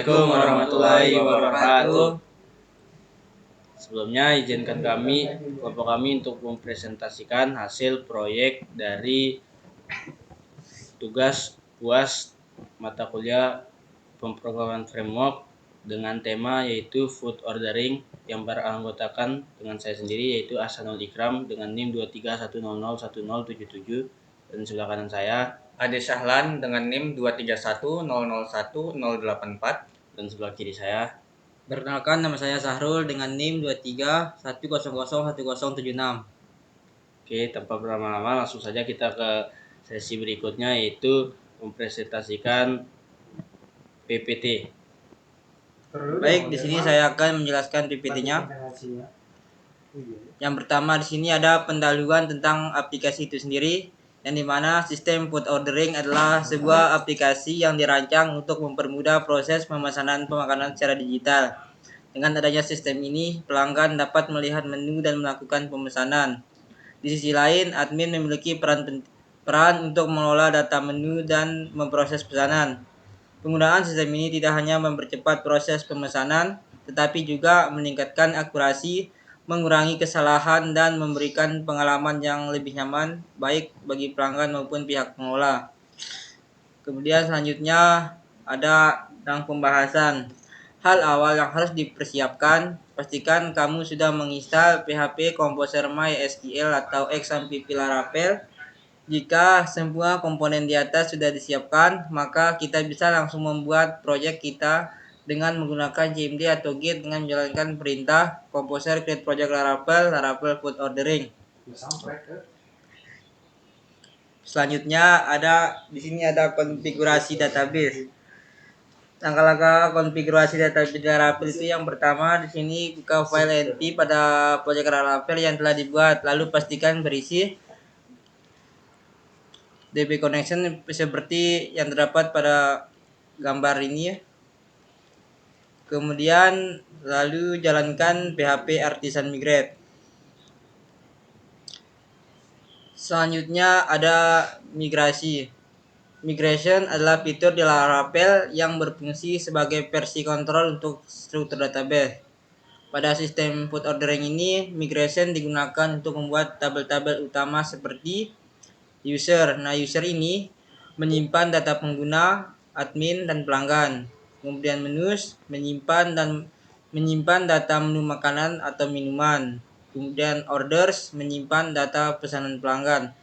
Assalamualaikum warahmatullahi wabarakatuh. Sebelumnya izinkan kelompok kami untuk mempresentasikan hasil proyek dari tugas UAS mata kuliah pemrograman framework dengan tema yaitu food ordering yang beranggotakan dengan saya sendiri yaitu Ahsanul Ikram dengan NIM 231001077 dan sebelah kanan saya Ade Syahlan dengan NIM 231001084 dan sebelah kiri saya. Perkenalkan, nama saya Sahrul dengan NIM 2310011076. Oke, tanpa berlama-lama langsung saja kita ke sesi berikutnya yaitu mempresentasikan PPT. Baik, di sini saya akan menjelaskan PPT-nya. Yang pertama di sini ada pendahuluan tentang aplikasi itu sendiri, yang dimana sistem food ordering adalah sebuah aplikasi yang dirancang untuk mempermudah proses pemesanan pemakanan secara digital. Dengan adanya sistem ini, pelanggan dapat melihat menu dan melakukan pemesanan. Di sisi lain, admin memiliki peran untuk mengelola data menu dan memproses pesanan. Penggunaan sistem ini tidak hanya mempercepat proses pemesanan, tetapi juga meningkatkan akurasi, mengurangi kesalahan, dan memberikan pengalaman yang lebih nyaman, baik bagi pelanggan maupun pihak pengelola. Kemudian selanjutnya ada tentang pembahasan. Hal awal yang harus dipersiapkan, pastikan kamu sudah menginstal PHP Composer MySQL atau XAMPP Laravel. Jika semua komponen di atas sudah disiapkan, maka kita bisa langsung membuat proyek kita dengan menggunakan CMD atau Git dengan menjalankan perintah Composer create project Laravel food ordering. Selanjutnya di sini ada konfigurasi database. Langkah-langkah konfigurasi database Laravel itu yang pertama di sini buka file NP pada project Laravel yang telah dibuat, lalu pastikan berisi DB connection seperti yang terdapat pada gambar ini ya. Kemudian lalu jalankan PHP Artisan Migrate. Selanjutnya ada migrasi. Migration adalah fitur di Laravel yang berfungsi sebagai versi kontrol untuk struktur database. Pada sistem food ordering ini, migration digunakan untuk membuat tabel-tabel utama seperti user. Nah, user ini menyimpan data pengguna, admin, dan pelanggan. Kemudian menus menyimpan data menu makanan atau minuman. Kemudian orders menyimpan data pesanan pelanggan.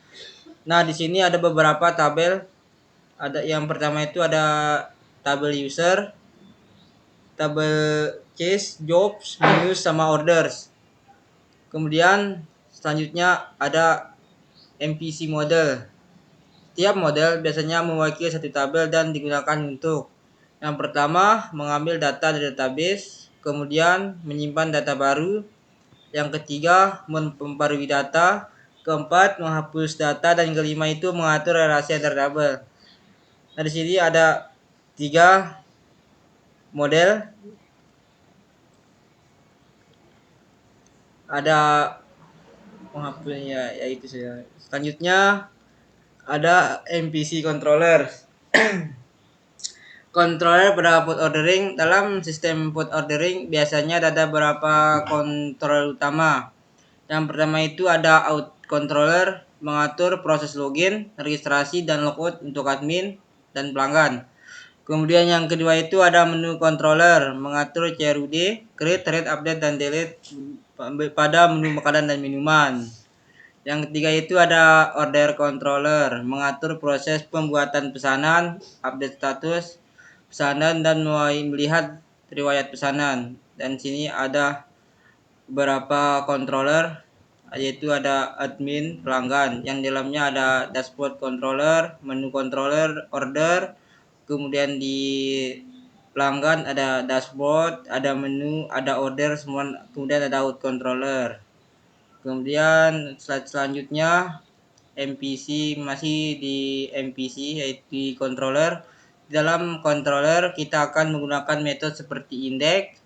Nah, di sini ada beberapa tabel. Ada yang pertama itu ada tabel user, tabel case, jobs, menus, sama orders. Kemudian selanjutnya ada MVC model. Tiap model biasanya mewakili satu tabel dan digunakan untuk yang pertama mengambil data dari database, kemudian menyimpan data baru, yang ketiga memperbarui data, keempat menghapus data, dan kelima itu mengatur relasi antar tabel. Nah, di sini ada 3 model. Ada penghapusnya yaitu saya. Selanjutnya ada MVC controller. Controller pada food ordering. Dalam sistem food ordering biasanya ada beberapa kontrol utama. Yang pertama itu ada out controller, mengatur proses login, registrasi, dan logout untuk admin dan pelanggan. Kemudian yang kedua itu ada menu controller, mengatur CRUD, create, read, update, dan delete pada menu makanan dan minuman. Yang ketiga itu ada order controller, mengatur proses pembuatan pesanan, update status pesanan, dan melihat riwayat pesanan. Dan sini ada beberapa controller, yaitu ada admin, pelanggan, yang dalamnya ada dashboard controller, menu controller, order, kemudian di pelanggan ada dashboard, ada menu, ada order semua, kemudian ada out controller. Kemudian slide selanjutnya MVC, masih di MVC yaitu di controller. Di dalam controller kita akan menggunakan metode seperti index,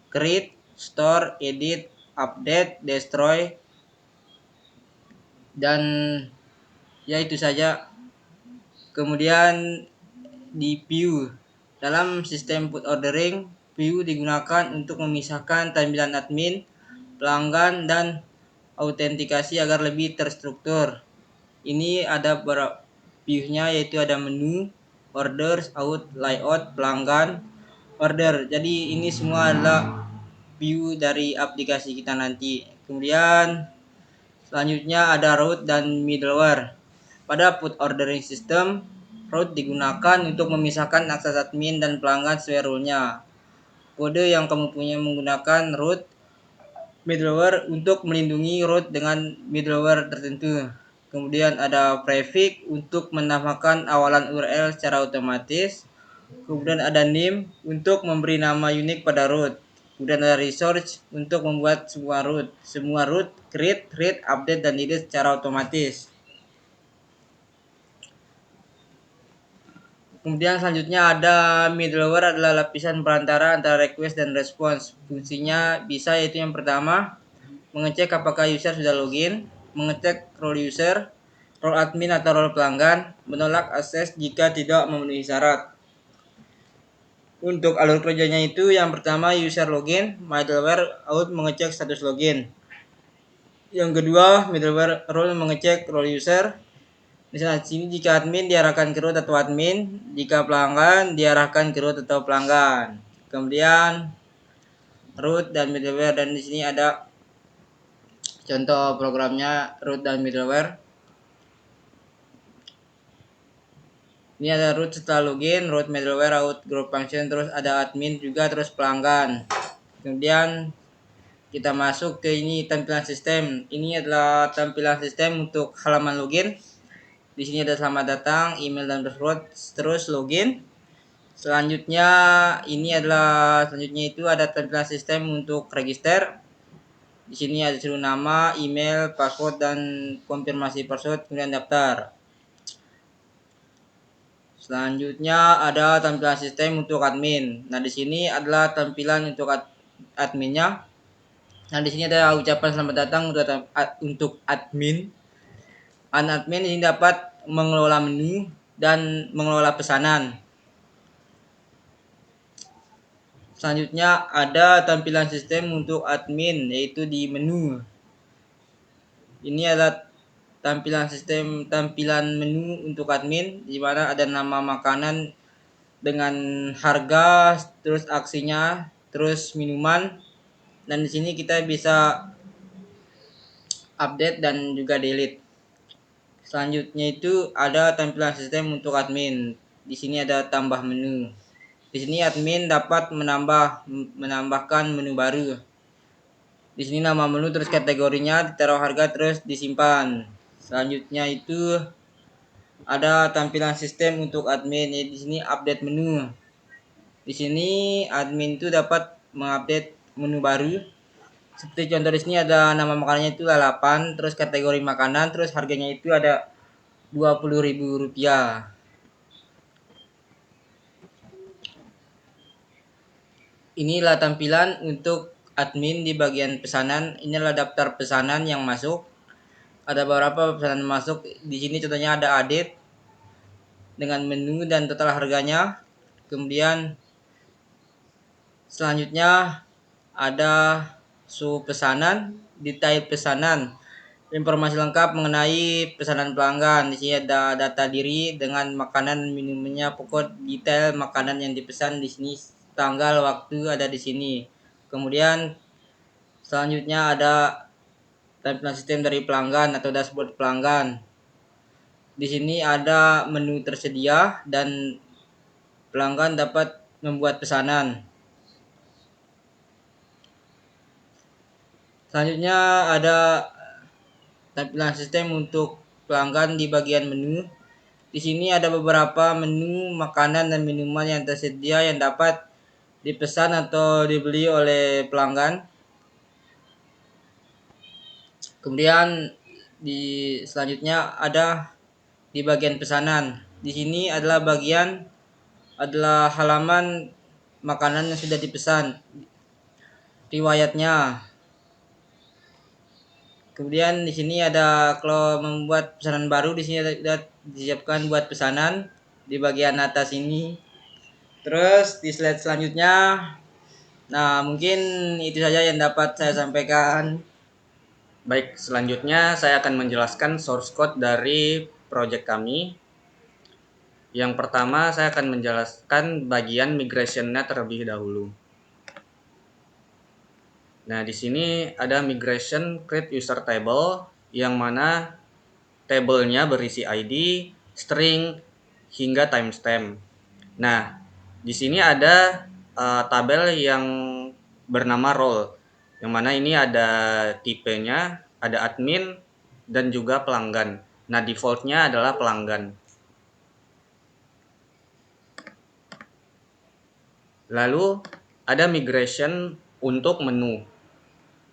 create, store, edit, update, destroy, dan ya itu saja. Kemudian di view Dalam sistem food ordering, view digunakan untuk memisahkan tampilan admin, pelanggan, dan autentikasi agar lebih terstruktur. Ini ada beberapa view-nya, yaitu ada menu, orders, out, layout, pelanggan, order. Jadi ini semua adalah view dari aplikasi kita nanti. Kemudian selanjutnya ada root dan middleware. Pada food ordering system, root digunakan untuk memisahkan akses admin dan pelanggan sesuai rule-nya. Kode yang kamu punya menggunakan root. Middleware untuk melindungi root dengan middleware tertentu. Kemudian ada prefix untuk menambahkan awalan URL secara otomatis. Kemudian ada name untuk memberi nama unik pada root. Kemudian ada resource untuk membuat semua root. Semua root create, read, update, dan delete secara otomatis. Kemudian selanjutnya ada middleware, adalah lapisan perantara antara request dan response. Fungsinya bisa, yaitu yang pertama, mengecek apakah user sudah login, mengecek role user, role admin atau role pelanggan, menolak akses jika tidak memenuhi syarat. Untuk alur kerjanya itu, yang pertama user login, middleware out mengecek status login. Yang kedua, middleware role mengecek role user. Misalnya di sini jika admin diarahkan ke root atau admin, jika pelanggan diarahkan ke root atau pelanggan. Kemudian root dan middleware, dan di sini ada contoh programnya root dan middleware. Ini ada root setelah login, root, middleware, out, group function, terus ada admin juga, terus pelanggan. Kemudian kita masuk ke ini tampilan sistem. Ini adalah tampilan sistem untuk halaman login. Di sini ada selamat datang, email dan password, terus login. Selanjutnya itu ada tampilan sistem untuk register. Di sini ada seluruh nama, email, password, dan konfirmasi password, kemudian daftar. Selanjutnya ada tampilan sistem untuk admin. Nah, di sini adalah tampilan untuk adminnya. Nah, di sini ada ucapan selamat datang untuk admin. Admin ini dapat mengelola menu dan mengelola pesanan. Selanjutnya ada tampilan sistem untuk admin, yaitu di menu. Ini adalah tampilan menu untuk admin, di mana ada nama makanan dengan harga, terus aksinya, terus minuman, dan di sini kita bisa update dan juga delete. Selanjutnya itu ada tampilan sistem untuk admin. Di sini ada tambah menu. Di sini admin dapat menambahkan menu baru. Di sini nama menu, terus kategorinya, ditaruh harga, terus disimpan. Selanjutnya itu ada tampilan sistem untuk admin. Di sini update menu. Di sini admin itu dapat mengupdate menu baru. Seperti contoh di sini ada nama makanannya itu lalapan, terus kategori makanan, terus harganya itu ada Rp20.000. Inilah tampilan untuk admin di bagian pesanan. Inilah daftar pesanan yang masuk. Ada beberapa pesanan masuk. Di sini contohnya ada added dengan menu dan total harganya. Kemudian selanjutnya ada pesanan, detail pesanan, informasi lengkap mengenai pesanan pelanggan. Di sini ada data diri dengan makanan, minumnya, pokok detail makanan yang dipesan. Di sini tanggal, waktu ada di sini. Kemudian selanjutnya ada tampilan sistem dari pelanggan atau dashboard pelanggan. Di sini ada menu tersedia dan pelanggan dapat membuat pesanan. Selanjutnya ada tampilan sistem untuk pelanggan di bagian menu. Di sini ada beberapa menu makanan dan minuman yang tersedia yang dapat dipesan atau dibeli oleh pelanggan. Kemudian selanjutnya ada di bagian pesanan. Di sini adalah halaman makanan yang sudah dipesan, riwayatnya. Kemudian di sini ada kalau membuat pesanan baru, di sini sudah disiapkan buat pesanan di bagian atas ini. Terus di slide selanjutnya, nah mungkin itu saja yang dapat saya sampaikan. Baik, selanjutnya saya akan menjelaskan source code dari project kami. Yang pertama, saya akan menjelaskan bagian migration-nya terlebih dahulu. Nah, di sini ada migration create user table, yang mana tabelnya berisi ID, string, hingga timestamp. Nah, di sini ada tabel yang bernama role, yang mana ini ada tipenya, ada admin, dan juga pelanggan. Nah, defaultnya adalah pelanggan. Lalu ada migration untuk menu.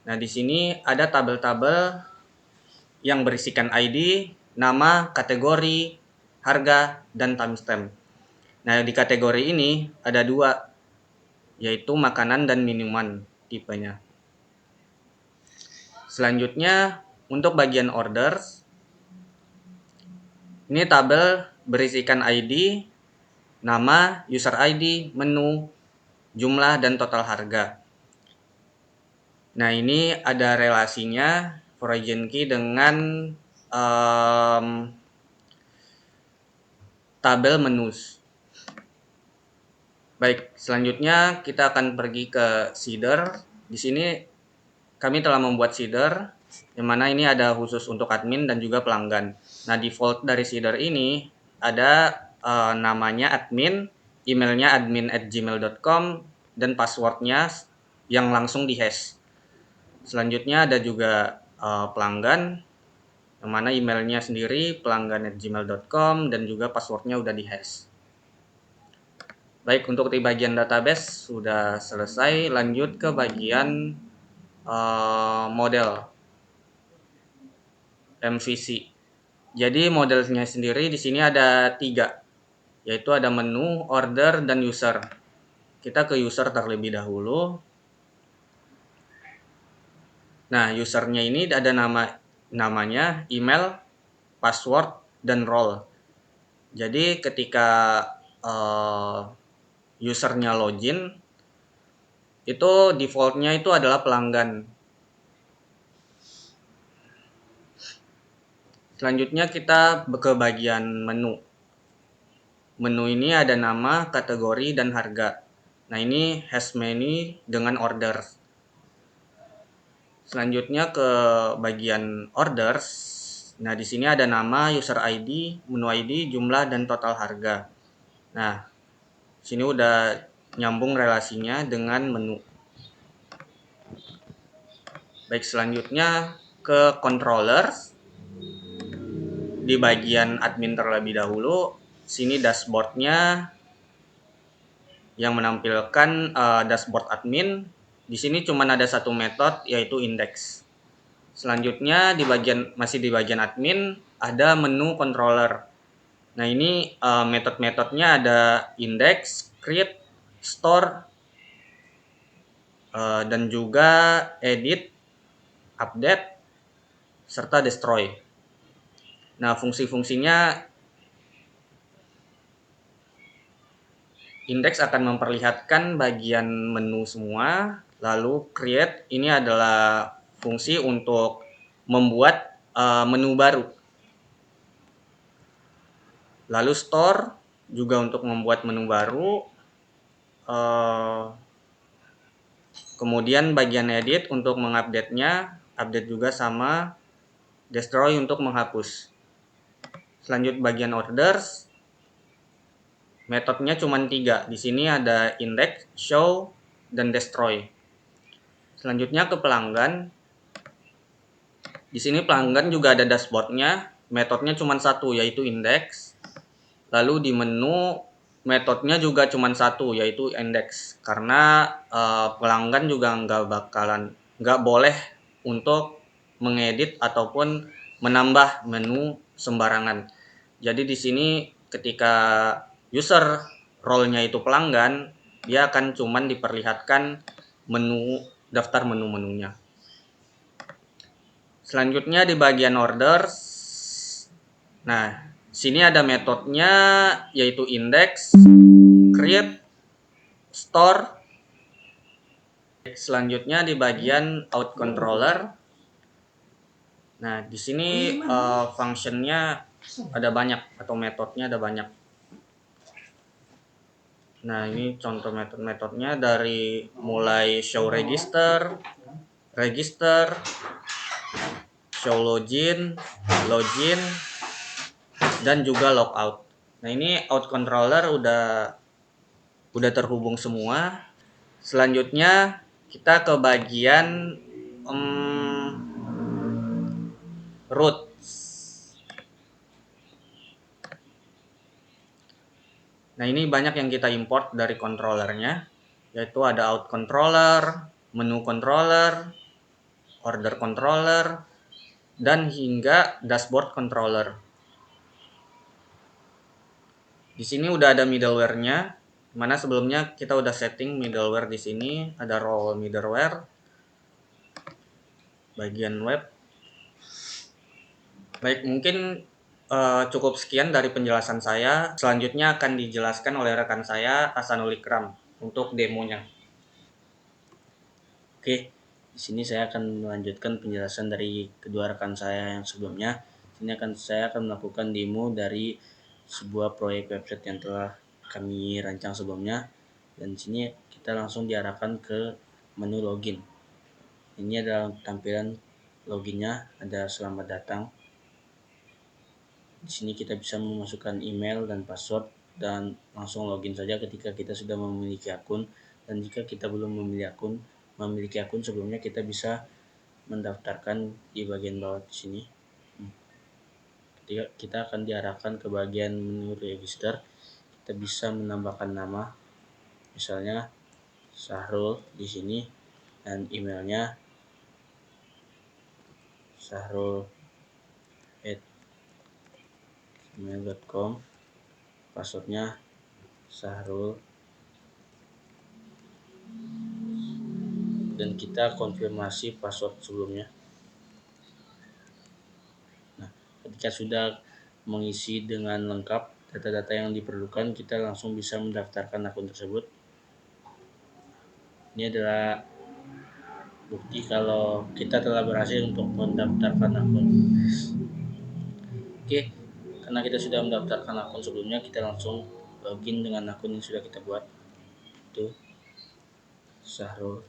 Nah, di sini ada tabel-tabel yang berisikan ID, nama, kategori, harga, dan timestamp. Nah, di kategori ini ada dua, yaitu makanan dan minuman tipenya. Selanjutnya, untuk bagian orders, ini tabel berisikan ID, nama, user ID, menu, jumlah, dan total harga. Nah, ini ada relasinya foreign key dengan tabel menus. Baik, selanjutnya kita akan pergi ke seeder. Di sini kami telah membuat seeder, yang mana ini ada khusus untuk admin dan juga pelanggan. Nah, default dari seeder ini ada namanya admin, emailnya admin@gmail.com, dan passwordnya yang langsung dihash. Selanjutnya ada juga pelanggan, yang mana emailnya sendiri pelanggan@gmail.com, dan juga passwordnya udah dihash. Baik, untuk di bagian database sudah selesai. Lanjut ke bagian model MVC. Jadi modelnya sendiri di sini ada 3, yaitu ada menu, order, dan user. Kita ke user terlebih dahulu. Nah, usernya ini ada namanya, email, password, dan role. Jadi ketika usernya login, itu defaultnya itu adalah pelanggan. Selanjutnya kita ke bagian menu. Menu ini ada nama, kategori, dan harga. Nah, ini hash menu dengan order. Selanjutnya ke bagian orders. Nah, di sini ada nama, user ID, menu ID, jumlah, dan total harga. Nah, sini udah nyambung relasinya dengan menu. Baik, selanjutnya ke controllers. Di bagian admin terlebih dahulu, sini dashboardnya yang menampilkan dashboard admin. Di sini cuma ada satu metode, yaitu index. Selanjutnya masih di bagian admin ada menu controller. Nah, ini metode-metodenya ada index, create, store, dan juga edit, update, serta destroy. Nah, fungsi-fungsinya, index akan memperlihatkan bagian menu semua. Lalu create ini adalah fungsi untuk membuat menu baru. Lalu store juga untuk membuat menu baru. Kemudian bagian edit untuk mengupdate-nya, update juga sama. Destroy untuk menghapus. Selanjut bagian orders, metodenya cuma 3. Di sini ada index, show, dan destroy. Selanjutnya ke pelanggan. Di sini pelanggan juga ada dashboardnya. Metodenya cuma 1, yaitu index. Lalu di menu metodenya juga cuma 1, yaitu index. Karena pelanggan juga nggak boleh untuk mengedit ataupun menambah menu sembarangan. Jadi di sini ketika user role-nya itu pelanggan, dia akan cuman diperlihatkan daftar menu-menunya. Selanjutnya di bagian orders. Nah, sini ada metodenya, yaitu index, create, store. Selanjutnya di bagian out controller. Nah, di sini functionnya ada banyak atau metodenya ada banyak. Nah, ini contoh metode-metodenya dari mulai show register, show login, dan juga logout. Nah, ini out controller udah terhubung semua. Selanjutnya kita ke bagian root. Nah, ini banyak yang kita import dari controllernya, yaitu ada out controller, menu controller, order controller, dan hingga dashboard controller. Di sini udah ada middleware-nya, mana sebelumnya kita udah setting middleware di sini, ada role middleware, bagian web. Baik, mungkin cukup sekian dari penjelasan saya. Selanjutnya akan dijelaskan oleh rekan saya, Hasanul Ikram, untuk demonya. Oke, di sini saya akan melanjutkan penjelasan dari kedua rekan saya yang sebelumnya. Saya akan melakukan demo dari sebuah proyek website yang telah kami rancang sebelumnya. Dan di sini kita langsung diarahkan ke menu login. Ini adalah tampilan loginnya, ada selamat datang. Di sini kita bisa memasukkan email dan password dan langsung login saja ketika kita sudah memiliki akun. Dan jika kita belum memiliki akun sebelumnya, kita bisa mendaftarkan di bagian bawah di sini. Ketika kita akan diarahkan ke bagian menu register, kita bisa menambahkan nama, misalnya Sahrul di sini, dan emailnya sahrul@gmail.com, passwordnya Sahrul, dan kita konfirmasi password sebelumnya. Nah, ketika sudah mengisi dengan lengkap data-data yang diperlukan, kita langsung bisa mendaftarkan akun tersebut. Ini adalah bukti kalau kita telah berhasil untuk mendaftarkan akun. Oke, karena kita sudah mendaftarkan akun sebelumnya, kita langsung login dengan akun yang sudah kita buat. Itu Sahrul.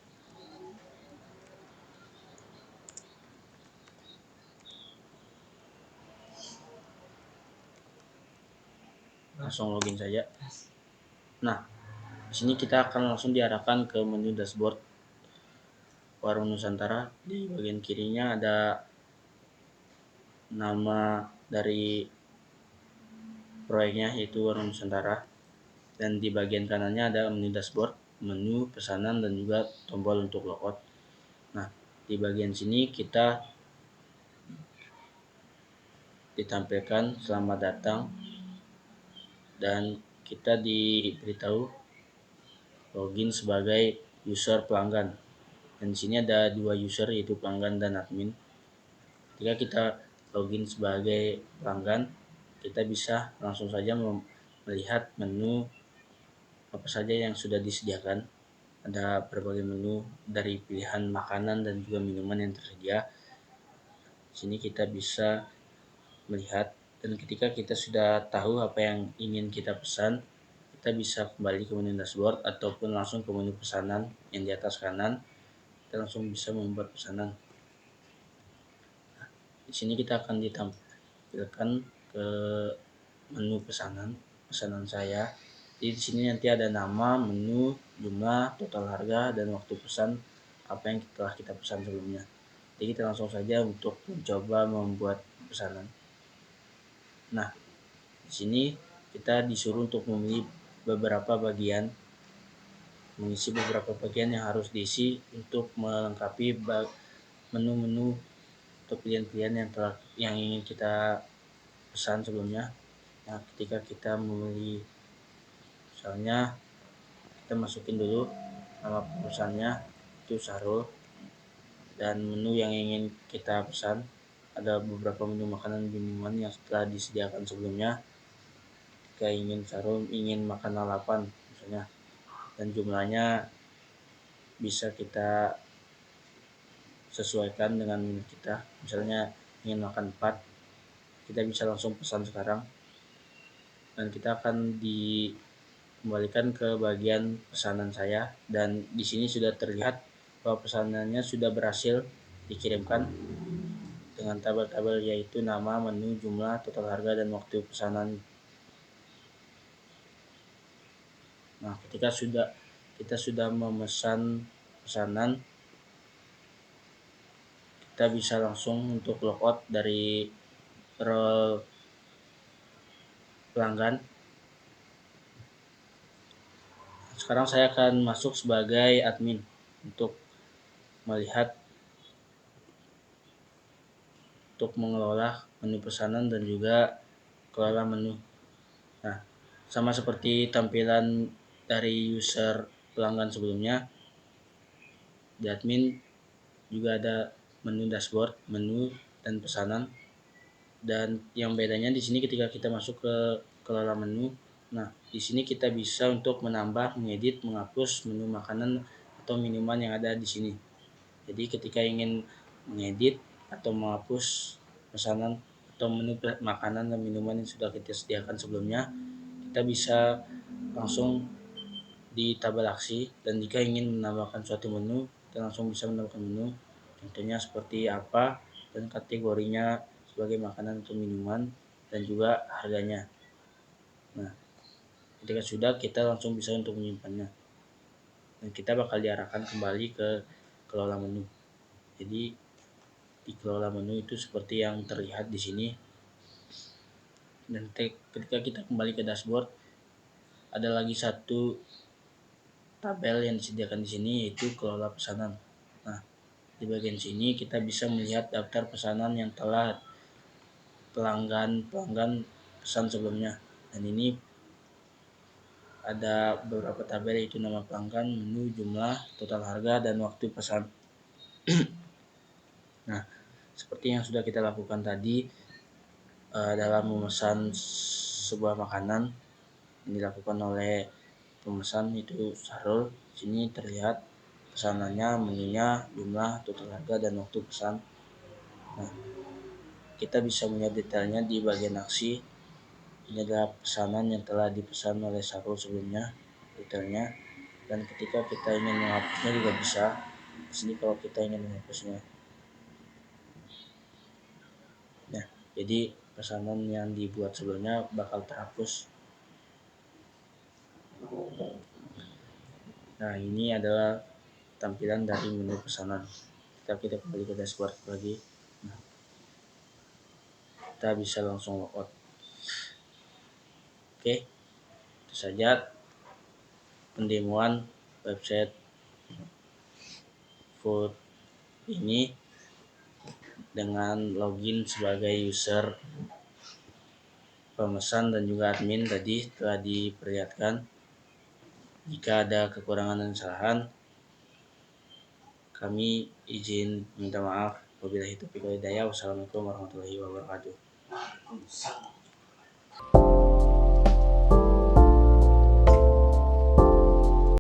Langsung login saja. Nah, di sini kita akan langsung diarahkan ke menu dashboard Warung Nusantara. Di bagian kirinya ada nama dari proyeknya, yaitu Warung Nusantara, dan di bagian kanannya ada menu dashboard, menu pesanan, dan juga tombol untuk logout. Nah, di bagian sini kita ditampilkan selamat datang dan kita diberitahu login sebagai user pelanggan. Dan di sini ada dua user, yaitu pelanggan dan admin. Ketika kita login sebagai pelanggan, kita bisa langsung saja melihat menu apa saja yang sudah disediakan. Ada berbagai menu dari pilihan makanan dan juga minuman yang tersedia. Di sini kita bisa melihat, dan ketika kita sudah tahu apa yang ingin kita pesan, kita bisa kembali ke menu dashboard ataupun langsung ke menu pesanan yang di atas kanan. Kita langsung bisa membuat pesanan. Di sini kita akan ditampilkan ke menu pesanan saya. Jadi di sini nanti ada nama, menu, jumlah, total harga, dan waktu pesan apa yang telah kita pesan sebelumnya. Jadi kita langsung saja untuk mencoba membuat pesanan. Nah, di sini kita disuruh untuk memilih mengisi beberapa bagian yang harus diisi untuk melengkapi menu-menu atau pilihan-pilihan yang ingin kita pesan sebelumnya. Nah, ketika kita memilih, misalnya kita masukin dulu nama perusahaannya, itu Sahrul, dan menu yang ingin kita pesan. Ada beberapa menu makanan dan minuman yang telah disediakan sebelumnya. Jika Sahrul ingin makan lalapan misalnya, dan jumlahnya bisa kita sesuaikan dengan minat kita. Misalnya ingin makan 4, kita bisa langsung pesan sekarang dan kita akan dikembalikan ke bagian pesanan saya, dan di sini sudah terlihat bahwa pesanannya sudah berhasil dikirimkan dengan tabel-tabel yaitu nama, menu, jumlah, total harga, dan waktu pesanan. Nah, ketika kita sudah memesan pesanan, kita bisa langsung untuk logout dari role pelanggan. Sekarang saya akan masuk sebagai admin untuk melihat, untuk mengelola menu pesanan dan juga kelola menu. Nah, sama seperti tampilan dari user pelanggan sebelumnya, di admin juga ada menu dashboard, menu, dan pesanan. Dan yang bedanya di sini ketika kita masuk ke kelola menu, nah di sini kita bisa untuk menambah, mengedit, menghapus menu makanan atau minuman yang ada di sini. Jadi ketika ingin mengedit atau menghapus pesanan atau menu makanan dan minuman yang sudah kita sediakan sebelumnya, kita bisa langsung di tabel aksi, dan jika ingin menambahkan suatu menu, kita langsung bisa menambahkan menu. Contohnya seperti apa dan kategorinya sebagai makanan atau minuman dan juga harganya. Nah, ketika sudah, kita langsung bisa untuk menyimpannya. Dan kita bakal diarahkan kembali ke kelola menu. Jadi di kelola menu itu seperti yang terlihat di sini. Dan ketika kita kembali ke dashboard, ada lagi satu tabel yang disediakan di sini yaitu kelola pesanan. Nah, di bagian sini kita bisa melihat daftar pesanan yang telah pelanggan pesan sebelumnya. Dan ini ada beberapa tabel yaitu nama pelanggan, menu, jumlah, total harga, dan waktu pesan. Nah, seperti yang sudah kita lakukan tadi dalam memesan sebuah makanan yang dilakukan oleh pemesan itu Sarul. Sini terlihat pesanannya, menunya, jumlah, total harga, dan waktu pesan. Nah, kita bisa melihat detailnya di bagian aksi. Ini adalah pesanan yang telah dipesan oleh Sarul sebelumnya, detailnya. Dan ketika kita ingin menghapusnya juga bisa. Di sini kalau kita ingin menghapusnya. Nah, jadi pesanan yang dibuat sebelumnya bakal terhapus. Nah, ini adalah tampilan dari menu pesanan. Kita kembali ke dashboard lagi. Nah, kita bisa langsung logout. Oke, itu saja pendemoan website food ini dengan login sebagai user pemesan dan juga admin tadi telah diperlihatkan. Jika ada kekurangan dan kesalahan, kami izin minta maaf. Wabillahi taufiq wal hidayah. Wassalamualaikum warahmatullahi wabarakatuh.